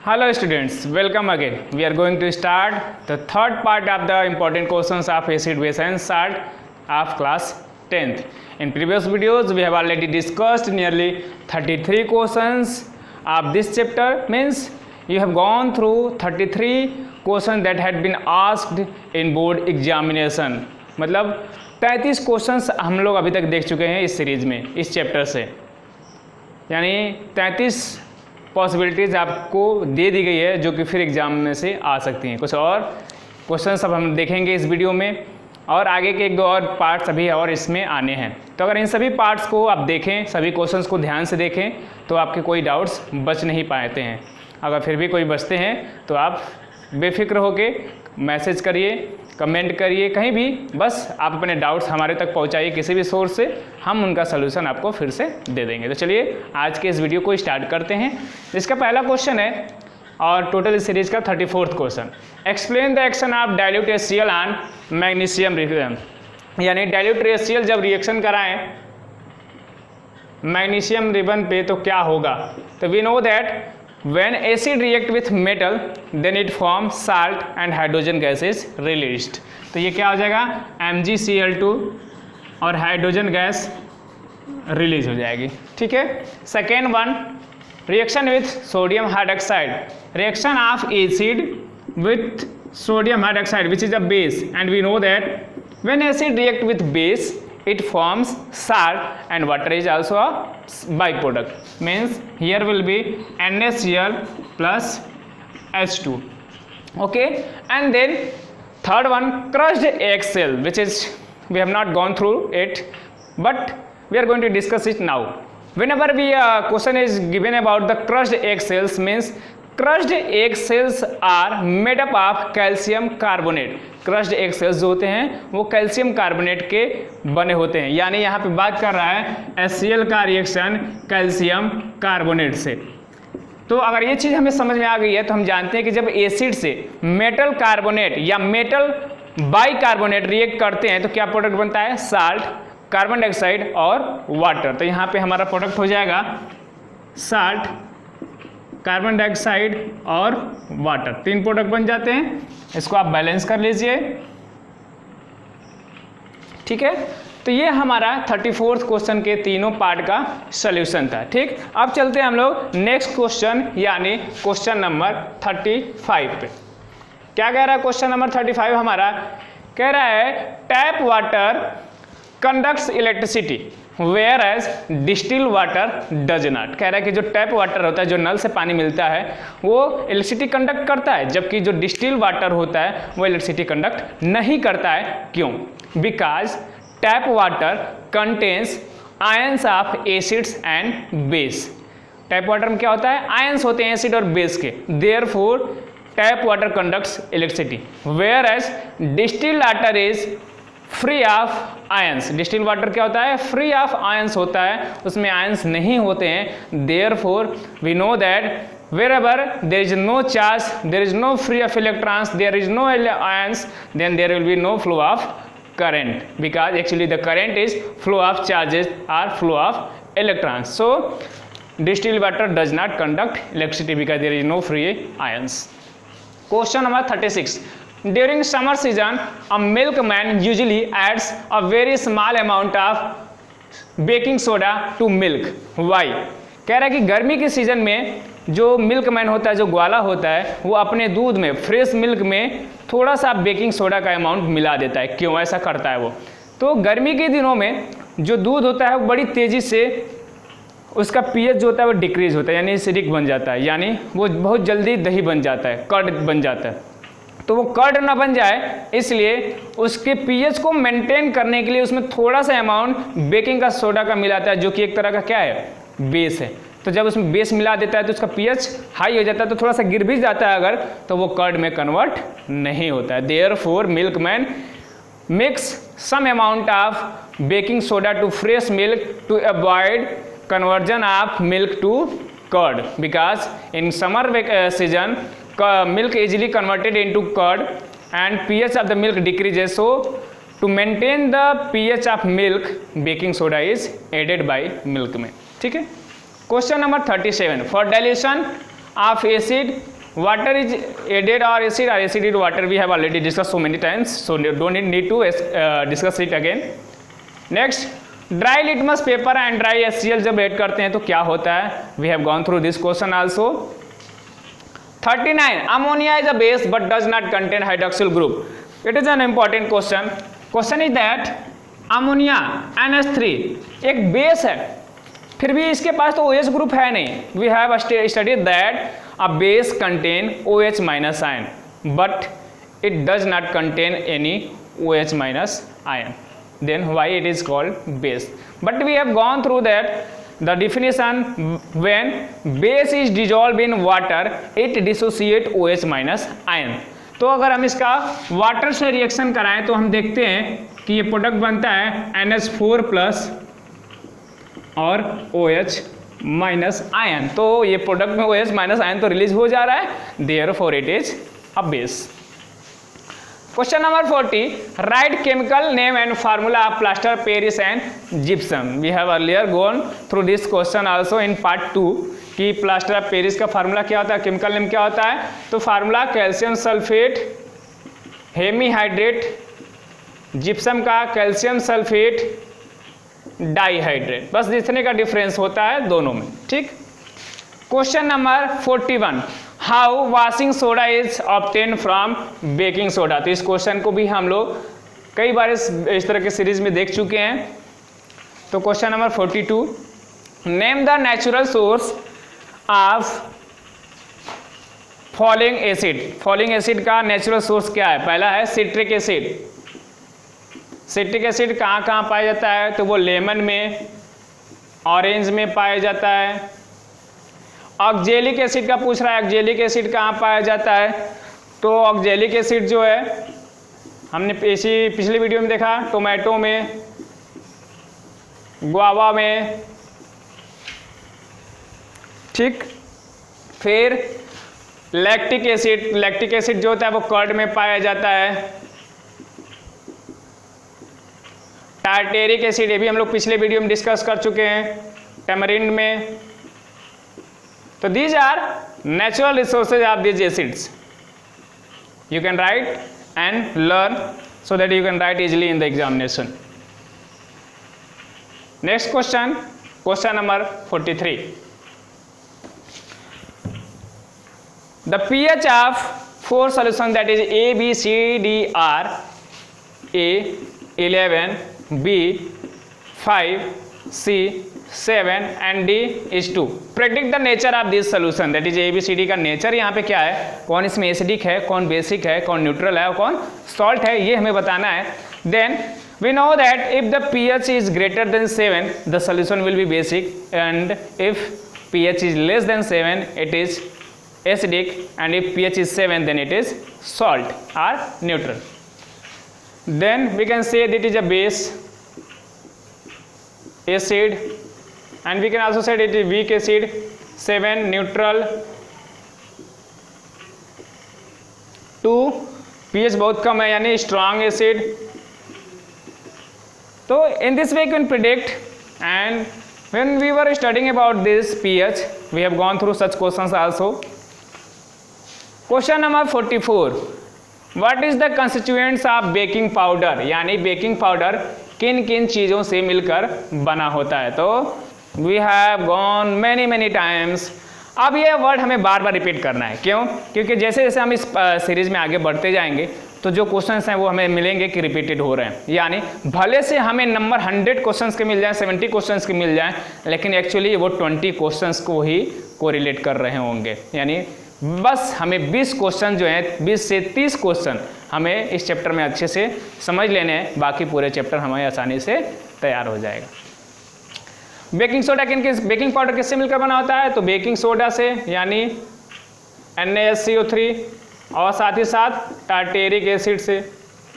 Hello students, welcome again. We are going to start the third part of the important questions of acid base and salt of class 10th. In previous videos we have already discussed nearly 33 questions of this chapter, means you have gone through 33 questions that had been asked in board examination. मतलब 33 questions हम लोग अभी तक देख चुके हैं इस series में, इस चैप्टर से, यानी 33 पॉसिबिलिटीज़ आपको दे दी गई है जो कि फिर एग्ज़ाम में से आ सकती हैं। कुछ और क्वेश्चंस अब हम देखेंगे इस वीडियो में, और आगे के एक दो और पार्ट्स अभी और इसमें आने हैं। तो अगर इन सभी पार्ट्स को आप देखें, सभी क्वेश्चंस को ध्यान से देखें, तो आपके कोई डाउट्स बच नहीं पाते हैं। अगर फिर भी कोई बचते हैं तो आप बेफिक्र होके मैसेज करिए, कमेंट करिए, कहीं भी, बस आप अपने डाउट्स हमारे तक पहुंचाइए किसी भी सोर्स से, हम उनका सलूशन आपको फिर से दे देंगे। तो चलिए आज के इस वीडियो को स्टार्ट करते हैं। इसका पहला क्वेश्चन है, और टोटल इस सीरीज का 34th question, explain the action of dilute HCl on magnesium ribbon. यानी डाइल्यूट HCl जब रिएक्शन कराएं मैग्नीशियम रिबन पे तो क्या होगा। तो we know that when acid react with metal then it forms salt and hydrogen gas is released। तो ये क्या हो जाएगा, MgCl2 और हाइड्रोजन गैस रिलीज हो जाएगी। ठीक है। Second one, reaction with sodium hydroxide, reaction of acid with sodium hydroxide which is a base, and we know that when acid react with base it forms salt and water is also a byproduct, means here will be NaCl plus H2. Okay, and then third one, crushed eggshell, which is we have not gone through it but we are going to discuss it now. Whenever question is given about the crushed eggshells, means crushed eggshells are made up of calcium carbonate। crushed eggshells जो होते हैं वो calcium carbonate के बने होते हैं, यानी यहाँ पे बात कर रहा है HCl का रिएक्शन कैल्शियम कार्बोनेट से। तो अगर ये चीज़ हमें समझ में आ गई है तो हम जानते हैं कि जब एसिड से मेटल कार्बोनेट या मेटल बाइकार्बोनेट रिएक्ट करते हैं तो क्या प्रोडक्ट बनता है, साल्ट, कार्बन डाइऑक्साइड और वाटर। तो यहाँ पे हमारा प्रोडक्ट हो जाएगा साल्ट, कार्बन डाइऑक्साइड और वाटर, तीन प्रोडक्ट बन जाते हैं। इसको आप बैलेंस कर लीजिए। ठीक है। तो ये हमारा 34th क्वेश्चन के तीनों पार्ट का सॉल्यूशन था। ठीक, अब चलते हैं हम लोग नेक्स्ट क्वेश्चन यानी क्वेश्चन नंबर 35 पे। क्या कह रहा है क्वेश्चन नंबर 35 हमारा, कह रहा है tap water conducts electricity whereas distil water does not. कह रहा है कि जो टैप वाटर होता है, जो नल से पानी मिलता है, वो इलेक्ट्रिसिटी कंडक्ट करता है, जबकि जो डिस्टिल वाटर होता है वो इलेक्ट्रिसिटी कंडक्ट नहीं करता है। क्यों? Because tap water contains ions of acids and base. Tap water में क्या होता है, आयंस होते हैं एसिड और बेस के, therefore tap water conducts electricity, whereas distil water is free of ions. Distil water क्या होता है, फ्री ऑफ आयंस होता है, उसमें आयंस नहीं होते हैं। Therefore we know that wherever there is no charge, there is no free of electrons, there is no ions, then there will be no flow of current, because actually the current is flow of charges or flow of electrons. So distilled water does not conduct electricity because there is no free ions. Question number 36, during summer season a milkman usually adds a very small amount of baking soda to milk. Why? कह रहा है कि गर्मी के season में जो milkman होता है, जो ग्वाला होता है, वो अपने दूध में, फ्रेश मिल्क में थोड़ा सा बेकिंग सोडा का अमाउंट मिला देता है। क्यों ऐसा करता है वो? तो गर्मी के दिनों में जो दूध होता है वो बड़ी तेज़ी से उसका pH जो होता है वो डिक्रीज होता है, यानी एसिडिक बन जाता है, यानी वो बहुत जल्दी दही बन जाता है, कर्ड बन जाता है। तो वो कर्ड ना बन जाए इसलिए उसके pH को मेंटेन करने के लिए उसमें थोड़ा सा अमाउंट बेकिंग का सोडा का मिलाता है, जो कि एक तरह का क्या है, बेस है। तो जब उसमें बेस मिला देता है तो उसका pH हाई हो जाता है, तो थोड़ा सा गिर भी जाता है अगर, तो वो कर्ड में कन्वर्ट नहीं होता है। Therefore milkman mix some amount of baking soda to fresh milk to avoid conversion of milk to curd, because in summer season milk easily converted into curd and pH of the milk decreases, so to maintain the pH of milk baking soda is added by milkman. ठीक है। Question number 37, for dilution of acid water is added or acid water we have already discussed so many times, so don't need to discuss it again. Next, dry litmus paper and dry HCl जब add करते हैं तो क्या होता है, we have gone through this question also. 39, ammonia is a base but does not contain hydroxyl group. It is an important question. Question is that ammonia NH3 एक base है, फिर भी इसके पास तो OH ग्रुप है नहीं. We have studied that a base contain OH minus ion but it does not contain any OH minus ion. Then why it is called base? But we have gone through that the definition. When base is dissolved in water it dissociate OH minus ion. तो अगर हम इसका water से reaction कराएं तो हम देखते हैं कि ये प्रोडक्ट बनता है NH4 प्लस और OH माइनस आयन. तो ये प्रोडक्ट में OH माइनस आयन तो रिलीज हो जा रहा है, therefore it is a base. Question number 40. Write chemical name and formula of plaster Paris and gypsum. We have earlier gone through this question also in part 2 कि plaster of Paris का formula क्या होता है, chemical name क्या होता है. तो formula calcium sulphate hemihydrate, gypsum का कैल्शियम सल्फेट डाईहाइड्रेट, बस जितने का डिफरेंस होता है दोनों में. ठीक. Question number 41. How washing soda is obtain from baking soda. तो इस क्वेश्चन को भी हम लोग कई बार इस तरह के सीरीज में देख चुके हैं. तो question number 42. Name the natural source of falling acid. Falling acid का नेचुरल सोर्स क्या है? पहला है सिट्रिक एसिड. सिट्रिक एसिड कहाँ कहाँ पाया जाता है? तो वो लेमन में, ऑरेंज में पाया जाता है. ऑक्जेलिक एसिड का पूछ रहा है, ऑक्जेलिक एसिड कहाँ पाया जाता है? तो ऑक्जेलिक एसिड जो है हमने पिछली वीडियो में देखा, टोमेटो में, गुआवा में. ठीक. फिर लैक्टिक एसिड, लैक्टिक एसिड जो होता है वो कर्ड में पाया जाता है. टार्टेरिक एसिड ये भी हम लोग पिछले वीडियो में डिस्कस कर चुके हैं, टैमरिंड में. So these are natural resources of these acids. You can write and learn so that you can write easily in the examination. Next question, question number 43. The pH of 4 solutions, that is A, B, C, D are A 11, B 5, C 7 and D is 2. Predict the nature of this solution. That is ABCD का nature यहाँ पे क्या है, कौन इसमें acidic है, कौन basic है, कौन न्यूट्रल है और कौन सॉल्ट है, ये हमें बताना है. Then we know that if the pH is greater than 7 the solution will be basic, and if pH is less than 7 it is acidic, and if pH is 7 then it is salt or neutral. Then we can say that it is a base, acid, and we can also say it is weak acid. 7 neutral, 2 pH बहुत कम है यानी strong acid. तो in this way you can predict, and when we were studying about this pH we have gone through such questions also. Question number 44. What is the constituents of baking powder? यानी baking powder किन किन चीज़ों से मिलकर बना होता है. तो we have gone many times. अब ये वर्ड हमें बार बार रिपीट करना है. क्यों? क्योंकि जैसे जैसे हम इस सीरीज में आगे बढ़ते जाएंगे तो जो क्वेश्चंस हैं वो हमें मिलेंगे कि रिपीटेड हो रहे हैं. यानी भले से हमें नंबर 100 क्वेश्चंस के मिल जाए, 70 क्वेश्चंस के मिल जाए, लेकिन एक्चुअली वो 20 क्वेश्चंस को ही कोरिलेट कर रहे होंगे. यानी बस हमें 20 क्वेश्चन जो हैं, 20 से 30 क्वेश्चन हमें इस चैप्टर में अच्छे से समझ लेने हैं, बाकी पूरे चैप्टर हमें आसानी से तैयार हो जाएगा. बेकिंग सोडा बेकिंग पाउडर किससे मिलकर बना होता है? तो बेकिंग सोडा से, यानी NaSCO3 और साथ ही साथ टार्टेरिक एसिड से,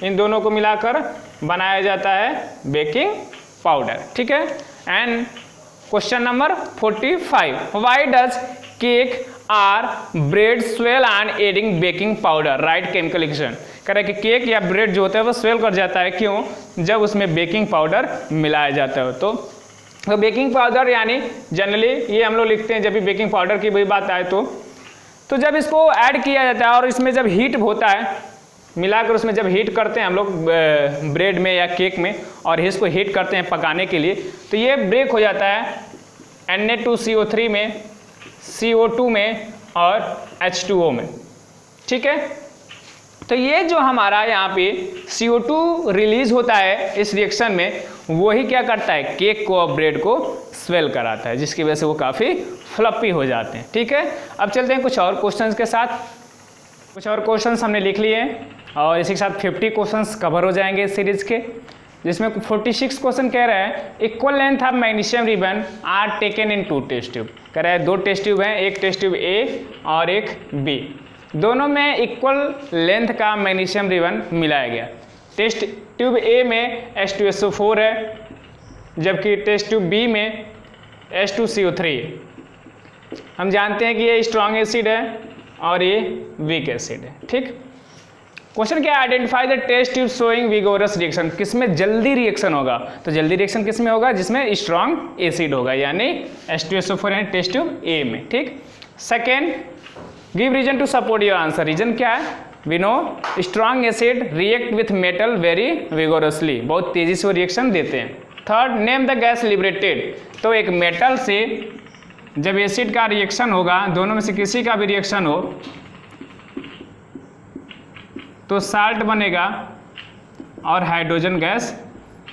इन दोनों को मिलाकर बनाया जाता है बेकिंग पाउडर. ठीक है. And question number 45. Why does cake or bread swell on adding baking powder? Write chemical equation. कह रहे कि केक या ब्रेड जो होता है वो स्वेल कर जाता है. क्यों? जब उसमें बेकिंग पाउडर मिलाया जाता है. तो बेकिंग पाउडर यानी जनरली ये हम लोग लिखते हैं जब भी बेकिंग पाउडर की भी बात आए तो तो जब इसको ऐड किया जाता है और इसमें जब हीट होता है, मिलाकर उसमें जब हीट करते हैं हम लोग ब्रेड में या केक में, और इसको हीट करते हैं पकाने के लिए, तो ये ब्रेक हो जाता है Na2CO3 में, CO2 में और H2O में। ठीक है, तो ये जो हमारा यहाँ पे CO2 रिलीज होता है इस रिएक्शन में, वही क्या करता है, केक को और ब्रेड को स्वेल कराता है, जिसकी वजह से वो काफ़ी फ्लफी हो जाते हैं। ठीक है, अब चलते हैं कुछ और क्वेश्चंस के साथ। कुछ और क्वेश्चंस हमने लिख लिए हैं और इसी के साथ 50 क्वेश्चंस कवर हो जाएंगे इस सीरीज के, जिसमें 46 क्वेश्चन कह रहा है equal length of magnesium ribbon are taken in 2 test tube. कह रहा है 2 टेस्ट ट्यूब हैं, एक टेस्ट ट्यूब ए और एक बी, दोनों में इक्वल लेंथ का मैग्नीशियम रिबन मिलाया गया। टेस्ट ट्यूब ए में H2SO4 है, जबकि टेस्ट ट्यूब बी में H2CO3 है। हम जानते हैं कि ये स्ट्रॉन्ग एसिड है और ये वीक एसिड है। ठीक, क्वेश्चन क्या है, identify the test tube showing vigorous reaction. किसमें जल्दी रिएक्शन होगा, तो जल्दी रिएक्शन किसमें होगा, जिसमें स्ट्रॉन्ग एसिड होगा, यानी H2SO4 है टेस्ट ट्यूब ए में। ठीक, second, give reason to support your answer. Reason क्या है, we know strong acid react with metal very vigorously, बहुत तेजी से वो रिएक्शन देते हैं। Third, name the gas liberated. तो एक मेटल से जब एसिड का रिएक्शन होगा, दोनों में से किसी का भी रिएक्शन हो तो साल्ट बनेगा और हाइड्रोजन गैस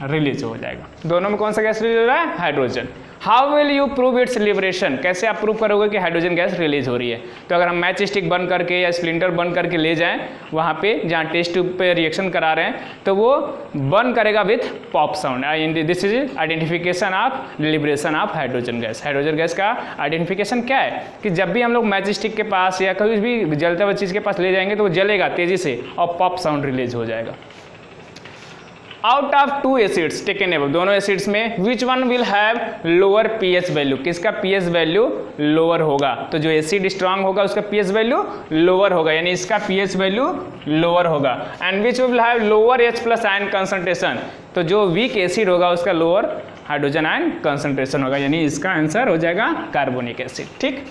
रिलीज हो जाएगा। दोनों में कौन सा गैस रिलीज हो रहा है, hydrogen. How will you prove it's liberation, कैसे आप प्रूव करोगे कि हाइड्रोजन गैस रिलीज हो रही है। तो अगर हम मैच स्टिक बन करके या स्प्लिंटर बन करके ले जाएं वहाँ पे जहाँ टेस्ट ट्यूब पे रिएक्शन करा रहे हैं, तो वो बर्न करेगा with pop sound. This is identification of liberation of hydrogen gas. Hydrogen gas का आइडेंटिफिकेशन क्या है कि जब भी हम लोग मैच स्टिक के पास या कभी भी जलते हुए चीज़ के पास ले जाएंगे तो वो जलेगा तेजी से और पॉप साउंड रिलीज हो जाएगा। Out of 2 acids taken above, दोनों एसिड्स में which one will have lower pH value, किसका पीएच वैल्यू लोअर होगा। तो जो एसिड स्ट्रांग होगा उसका पीएच वैल्यू लोअर होगा, यानी इसका पीएच वैल्यू लोअर होगा। And which will have lower H+ ion concentration, तो जो वीक एसिड होगा उसका लोअर हाइड्रोजन आयन कंसंट्रेशन होगा, यानी इसका आंसर हो जाएगा कार्बोनिक एसिड। ठीक,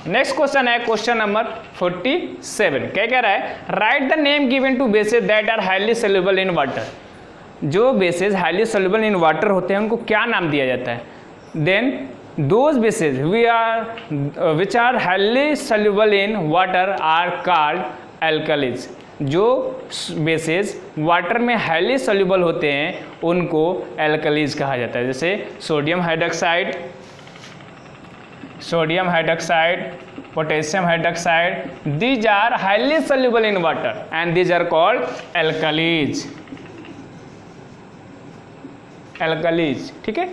नेक्स्ट क्वेश्चन है क्वेश्चन नंबर 47। क्या कह रहा है, write the name given to bases that are highly soluble in water. जो bases highly soluble in water होते हैं उनको क्या नाम दिया जाता है। Then those bases which are highly soluble in water are called alkalis. जो बेसेस वाटर में हाईली सोल्यूबल होते हैं उनको एल्कलीज कहा जाता है, जैसे sodium hydroxide, potassium hydroxide, these are highly soluble in water and these are called alkalis. Alkalis, ठीक है,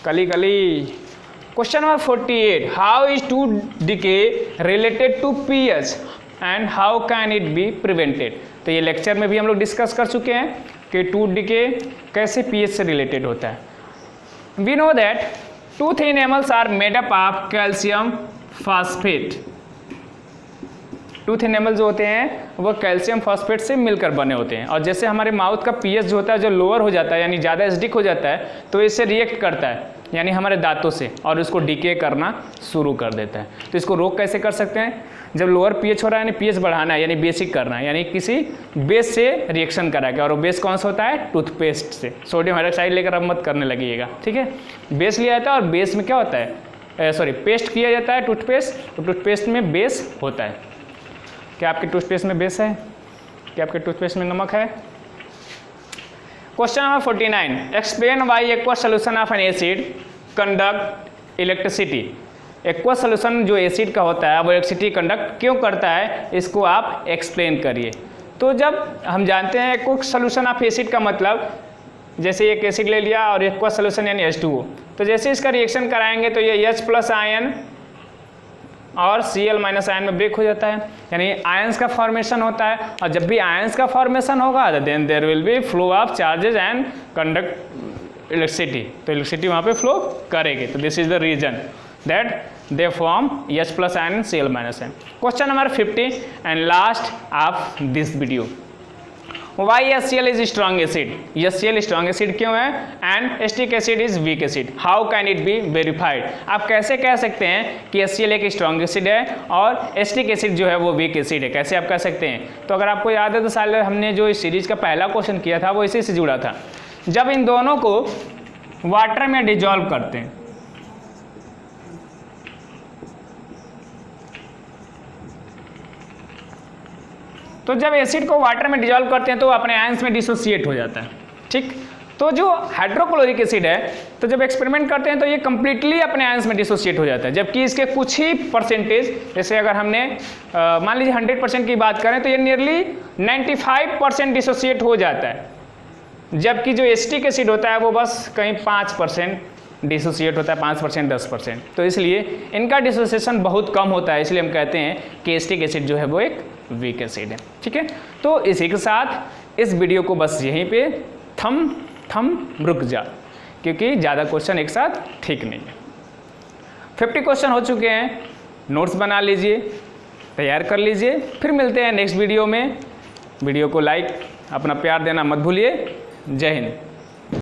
कली। Question number 48, how is 2 decay related to pH and how can it be prevented. तो ये lecture में भी हम लोग discuss कर चुके हैं कि 2 डिके कैसे पीएच से रिलेटेड होता है। वी नो दैट 2 थिन enamels are made up of calcium phosphate. 2 थिन एनिमल जो होते हैं वो कैल्शियम फॉस्फेट से मिलकर बने होते हैं, और जैसे हमारे माउथ का पीएच जो होता है जो लोअर हो जाता है यानी ज़्यादा एसिडिक हो जाता है, तो इससे रिएक्ट करता है यानी हमारे दांतों से, और उसको डिके करना शुरू कर देता है। तो इसको रोक कैसे कर सकते हैं, जब लोअर पीएच हो रहा है यानी पीएच बढ़ाना है, यानी बेसिक करना है, यानी किसी बेस से रिएक्शन कराएगा। और वो बेस कौन सा होता है, टूथपेस्ट से। सोडियम हाइड्रोक्साइड लेकर अब मत करने लगिएगा, ठीक है। बेस लिया जाता है और बेस में क्या होता है, पेस्ट किया जाता है टूथपेस्ट, और टूथपेस्ट में बेस होता है। क्या आपके टूथपेस्ट में बेस है, क्या आपके टूथपेस्ट में नमक है। Question number 49, explain why aqua solution of N acid conduct electricity. Aqua solution जो एसिड का होता है वो इलेक्ट्रिसिटी कंडक्ट क्यों करता है, इसको आप एक्सप्लेन करिए। तो जब हम जानते हैं एक्वा सोल्यूशन ऑफ एसिड का मतलब, जैसे एक एसिड ले लिया और एक्वा सोल्यूशन यानी H2O, तो जैसे इसका रिएक्शन कराएंगे तो ये H+ आयन और Cl- आयन में ब्रेक हो जाता है, यानी आयंस का फॉर्मेशन होता है। और जब भी आयंस का फॉर्मेशन होगा then there will be flow of charges and conduct electricity, तो इलेक्ट्रिसिटी वहाँ पे फ्लो करेगी। तो this is the reason that they form H+ ion Cl- ion. Question number 50 and last of this video, why HCl is strong acid, HCl strong acid क्यों है, and acetic acid is weak acid, how can it be verified. आप कैसे कह सकते हैं कि HCl एक strong acid है और एसिटिक एसिड जो है वो वीक एसिड है, कैसे आप कह सकते हैं। तो अगर आपको याद है तो साल हमने जो इस सीरीज का पहला क्वेश्चन किया था वो इसी से जुड़ा था। जब इन दोनों को वाटर में डिजॉल्व करते हैं तो जब एसिड को वाटर में डिजॉल्व करते हैं तो वो अपने आयंस में डिसोसिएट हो जाता है, ठीक। तो जो हाइड्रोक्लोरिक एसिड है तो जब एक्सपेरिमेंट करते हैं तो ये कंप्लीटली अपने आयंस में डिसोसिएट हो जाता है, जबकि इसके कुछ ही परसेंटेज, जैसे अगर हमने मान लीजिए 100% की बात करें तो ये नियरली 95% डिसोसिएट हो जाता है, जबकि जो एसिटिक एसिड होता है वो बस कहीं 5% डिसोसिएट होता है, 5% 10%। तो इसलिए इनका डिसोसिएशन बहुत कम होता है, इसलिए हम कहते हैं कि एसिटिक एसिड जो है वो एक वीक एसिड है, ठीक है। तो इसी के साथ इस वीडियो को बस यहीं पे थम रुक जा, क्योंकि ज़्यादा क्वेश्चन एक साथ ठीक नहीं है। 50 क्वेश्चन हो चुके हैं, नोट्स बना लीजिए, तैयार कर लीजिए, फिर मिलते हैं नेक्स्ट वीडियो में। वीडियो को लाइक, अपना प्यार देना मत भूलिए। जय हिंद।